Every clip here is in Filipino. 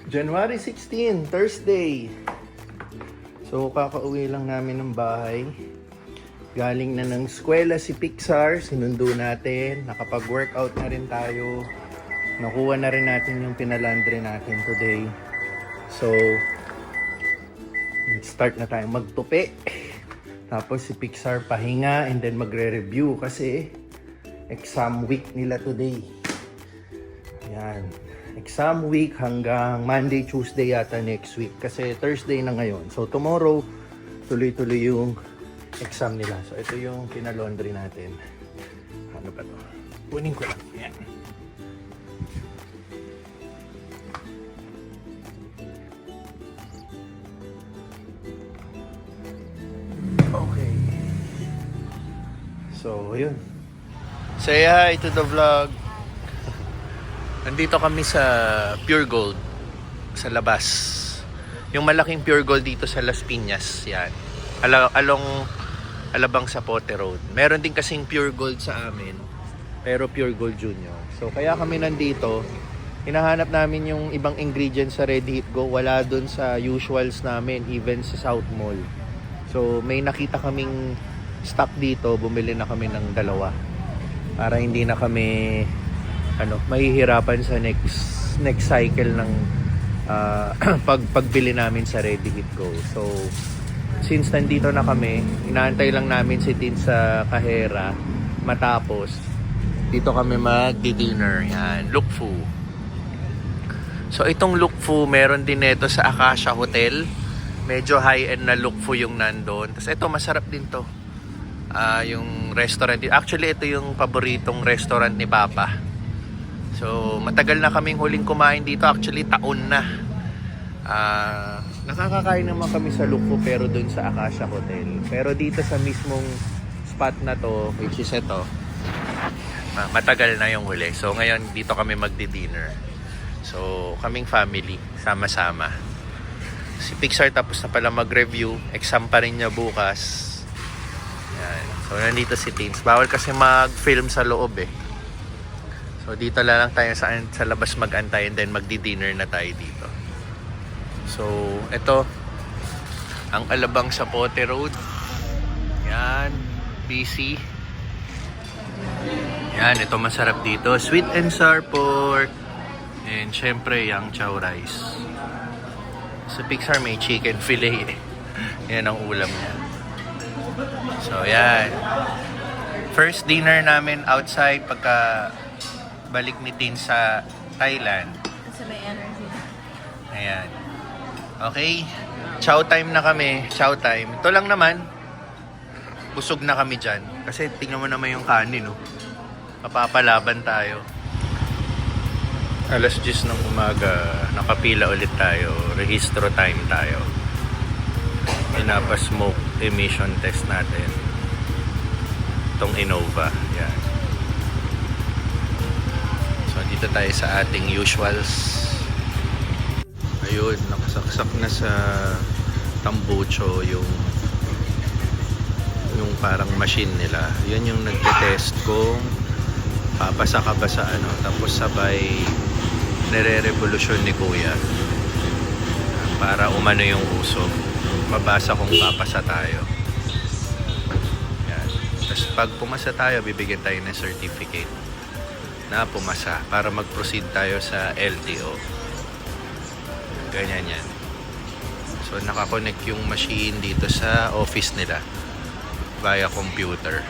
January 16, Thursday. So, kakauwi lang namin ng bahay. Galing na ng eskwela si Pixar, sinundo natin. Nakapag-workout na rin tayo. Nakuha na rin natin yung pinalandre natin today. So, start na tayo magtupi. Tapos si Pixar pahinga and then magre-review kasi exam week nila today. Yan. Exam week hanggang Monday, Tuesday yata next week. Kasi Thursday na ngayon. So tomorrow, tuloy-tuloy yung exam nila. So ito yung pinalaundry natin. Ano ba to? Kunin ko lang. Yan. Okay. So, yun. Say hi to the vlog. Nandito kami sa Pure Gold sa labas. Yung malaking Pure Gold dito sa Las Piñas, yan. Along Alabang Zapote Road. Meron din kasing Pure Gold sa amin, pero Pure Gold Junior. So kaya kami nandito, hinahanap namin yung ibang ingredients sa Ready Hit Go. Wala dun sa usuals namin, even sa South Mall. So may nakita kaming stock dito, bumili na kami ng dalawa. Para hindi na kami mahihirapan sa next cycle ng pagbili namin sa Ready Hit Go. So since nandito na kami, inaantay lang namin si Tin sa kahera matapos. Dito kami magdi-dinner. Yan, Luk Fu. So itong Luk Fu, meron din ito sa Acacia Hotel. Medyo high-end na Luk Fu yung nandun. Tapos ito, masarap din to. Yung restaurant. Actually, ito yung paboritong restaurant ni Papa. So, matagal na kaming huling kumain dito. Actually, taon na. Nakakakain naman kami sa Luk Fu pero dun sa Acacia Hotel. Pero dito sa mismong spot na to, which is ito, matagal na yung huli. So, ngayon, dito kami magdi-dinner. So, kaming family, sama-sama. Si Pixar tapos na pala mag-review. Exam pa rin niya bukas. Yan. So, nandito si Teens. Bawal kasi mag-film sa loob eh. So dito lang tayo sa labas mag-antay and then magdi-dinner na tayo dito. So ito ang Alabang Zapote Road. Yan, busy. Yan, ito masarap dito. Sweet and sour pork. And syempre yung chow rice. Sa Pixar may chicken fillet eh. Yan ang ulam niya. So yan. First dinner namin outside pagka balik ni Tin sa Thailand. Kasi may energy. Ayan. Okay. Chow time na kami. Chow time. Ito lang naman. Busog na kami dyan. Kasi tingnan mo naman yung kanin, no? Mapapalaban tayo. Alas 10 ng umaga. Nakapila ulit tayo. Rehistro time tayo. Pinapa-smoke emission test natin. Itong Innova. Yan. Dito tayo sa ating usuals. Ayun, nakasaksak na sa tambucho yung parang machine nila. Yan yung nagte-test kung papasa ka ba sa tapos sabay nire-revolusyon ni Kuya para umano yung usok. Mabasa kung papasa tayo. Yan. Tapos pag pumasa tayo, bibigyan tayo ng certificate na pumasa para mag-proceed tayo sa LTO. Ganyan yan. So nakakonect yung machine dito sa office nila via computer.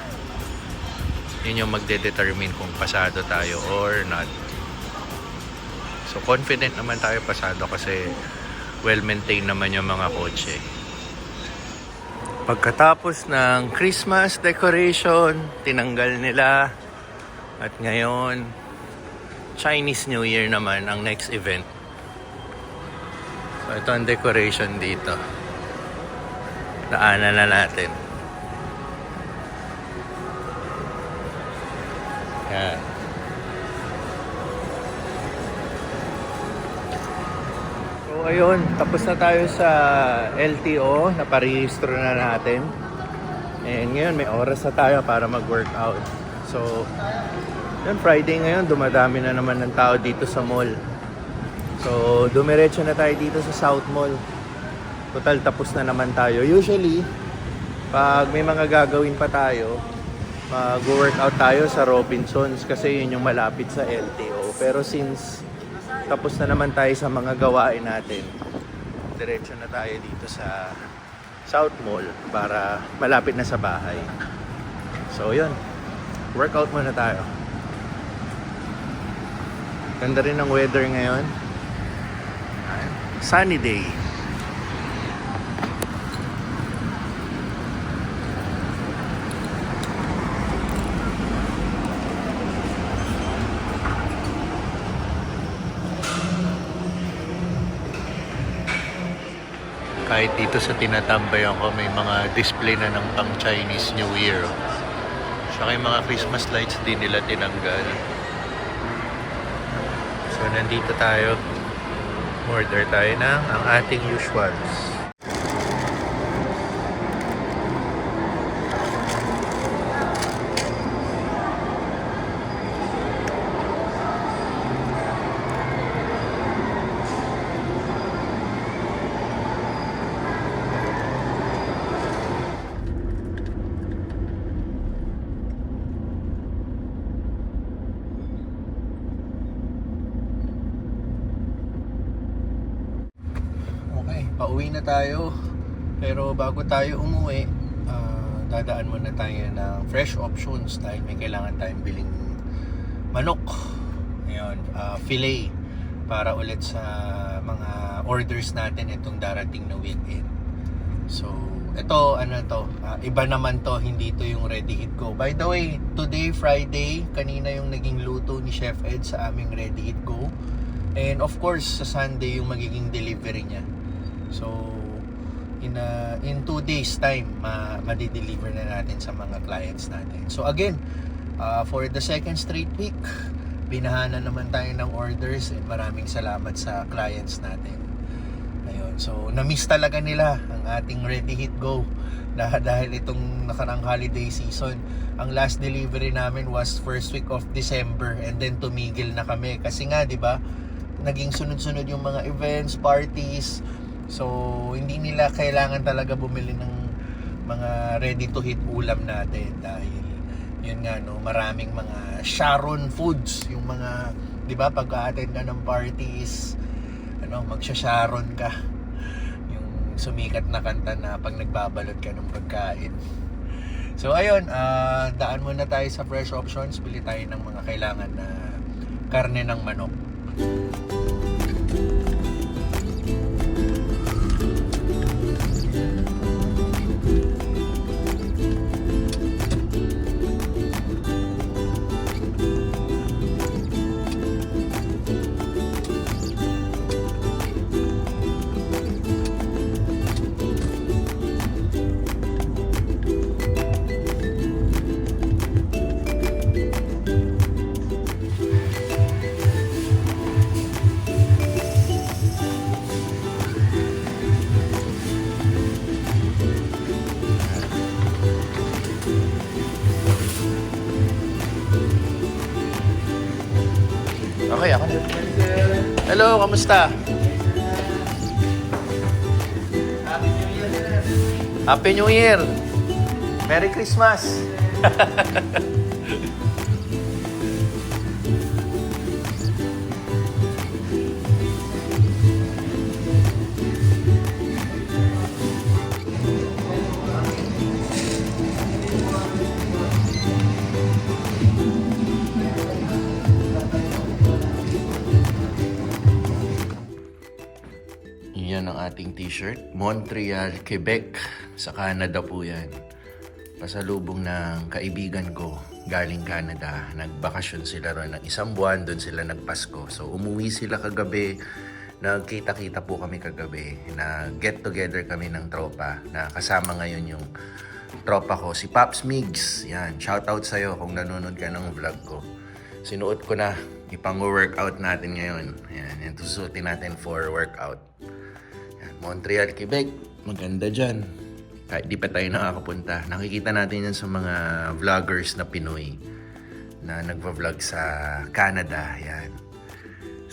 Yun yung magde-determine kung pasado tayo or not. So confident naman tayo pasado kasi well-maintained naman yung mga kotse. Pagkatapos ng Christmas decoration, tinanggal nila. At ngayon, Chinese New Year naman ang next event. So ito ang decoration dito. Daanan na natin. Yan. So ayun, tapos na tayo sa LTO. Naparehistro na natin. And ngayon may oras na tayo para mag-workout. So, yun, Friday ngayon, dumadami na naman ng tao dito sa mall. So, dumiretso na tayo dito sa South Mall. Total, tapos na naman tayo. Usually, pag may mga gagawin pa tayo, mag-workout tayo sa Robinsons kasi yun yung malapit sa LTO. Pero since tapos na naman tayo sa mga gawain natin, diretso na tayo dito sa South Mall para malapit na sa bahay. So yun, workout muna tayo. Ganda rin ng weather ngayon. Sunny day. Kahit dito sa tinatambayan ko, may mga display na ng pang Chinese New Year. Saka yung mga Christmas lights din nila tinanggal. So nandito tayo. Order tayo ng ang ating usuals. Pauwi na tayo. Pero bago tayo umuwi, dadaan muna tayo ng fresh options dahil may kailangan tayong biling manok. Ayun, fillet para ulit sa mga orders natin itong darating na weekend. So, ito, iba naman to, hindi to yung Ready Hit Go. By the way, today, Friday, kanina yung naging luto ni Chef Ed sa aming Ready Hit Go. And of course, sa Sunday yung magiging delivery niya. So, in 2 days time, ma-deliver na natin sa mga clients natin. So again, for the second straight week, binahana naman tayo ng orders and maraming salamat sa clients natin. Ayun, so na-miss talaga nila ang ating Ready Hit Go dahil itong nakarang holiday season. Ang last delivery namin was first week of December and then tumigil na kami kasi nga, di ba, naging sunod-sunod yung mga events, parties. So, hindi nila kailangan talaga bumili ng mga ready-to-hit ulam natin dahil yun nga, no, maraming mga Sharon foods, yung mga, di ba, pag-a-attend ka ng parties, magsha-Sharon ka, yung sumikat na kanta na pag nagbabalot ka ng pagkain. So, ayun, daan muna tayo sa fresh options, bili tayo ng mga kailangan na karne ng manok. Okay, ako na. Hello, kamusta? Happy New Year! Merry Christmas! Yan ang ating t-shirt. Montreal, Quebec. Sa Canada po yan. Pasalubong ng kaibigan ko galing Canada. Nagbakasyon sila ron ng 1 buwan. Doon sila nagpasko. So umuwi sila kagabi. Nagkita-kita po kami kagabi. Nag-get together kami ng tropa. Na kasama ngayon yung tropa ko, si Pops Migs. Yan, shoutout sa'yo kung nanonood ka ng vlog ko. Sinuot ko na. Ipang-workout natin ngayon. Yan, yung susuotin natin for workout. Montreal, Quebec, maganda dyan. Kahit di pa tayo nakakapunta. Nakikita natin yan sa mga vloggers na Pinoy na nagva-vlog sa Canada. Yan.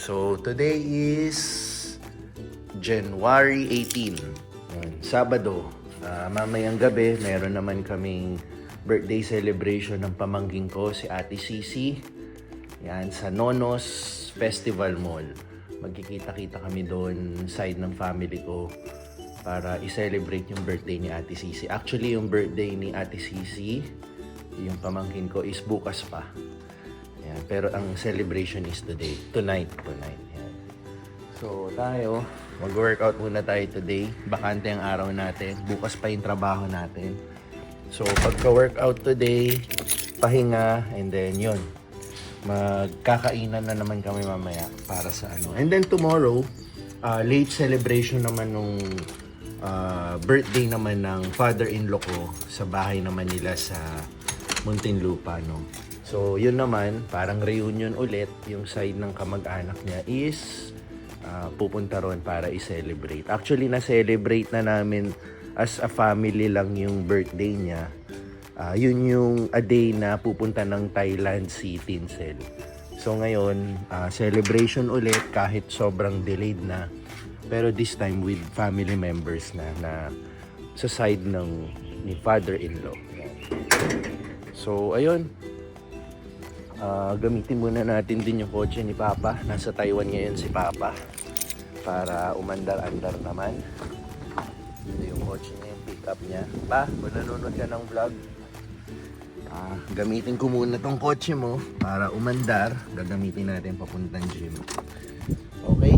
So, today is January 18. Yan, Sabado. Mamayang gabi, meron naman kaming birthday celebration ng pamangking ko, si Ate Sisi. Yan, sa Nonos Festival Mall. Magkikita-kita kami doon, side ng family ko, para i-celebrate yung birthday ni Ate Sisi. Actually, yung birthday ni Ate Sisi, yung pamangkin ko, is bukas pa. Yan, pero ang celebration is today. Tonight. Yan. So, tayo, mag-workout muna tayo today. Bakante ang araw natin. Bukas pa yung trabaho natin. So, pagka-workout today, pahinga, and then yun. Magkakainan na naman kami mamaya para sa ano. And then tomorrow, late celebration naman nung birthday naman ng father-in-law ko sa bahay naman nila sa Muntinlupa, no. So, yun naman, parang reunion ulit. Yung side ng kamag-anak niya is pupunta ron para i-celebrate. Actually, na-celebrate na namin as a family lang yung birthday niya. Yun yung a day na pupunta ng Thailand si Tinsel. So ngayon, celebration ulit kahit sobrang delayed na. Pero this time with family members na sa side ni father-in-law. So ayun, gamitin muna natin din yung kotse ni Papa. Nasa Taiwan ngayon si Papa para umandar-andar naman. Ito yung kotse niya, yung pick-up niya. Pa, kung nanonood ka ng vlog, gamitin ko muna tong kotse mo para umandar. Gagamitin natin papuntang gym. Okay?